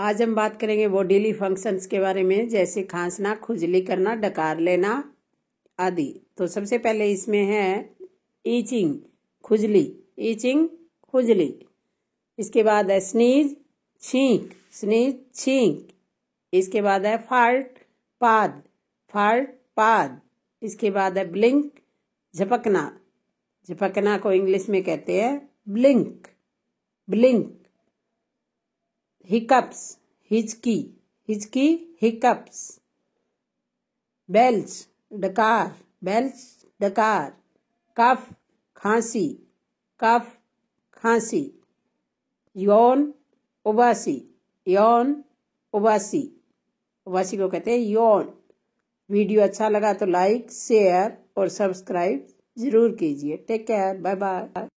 आज हम बात करेंगे बॉडीली फंक्शंस के बारे में, जैसे खांसना, खुजली करना, डकार लेना आदि। तो सबसे पहले इसमें है ईचिंग, खुजली, ईचिंग, खुजली। इसके बाद है स्नीज, छींक, स्नीज, छींक। इसके बाद है फाल्ट, पाद, फाल्ट, पाद। इसके बाद है ब्लिंक, झपकना, झपकना को इंग्लिश में कहते हैं ब्लिंक, ब्लिंक। हिकअप्स, हिचकी, हिचकी, हिकअप्स। बेल्च, डकार, बेल्च, डकार। कफ, खांसी, कफ, खांसी। यौन, उबासी, यौन, उबासी, उबासी को कहते हैं यौन। वीडियो अच्छा लगा तो लाइक, शेयर और सब्सक्राइब जरूर कीजिए। Take care, bye bye.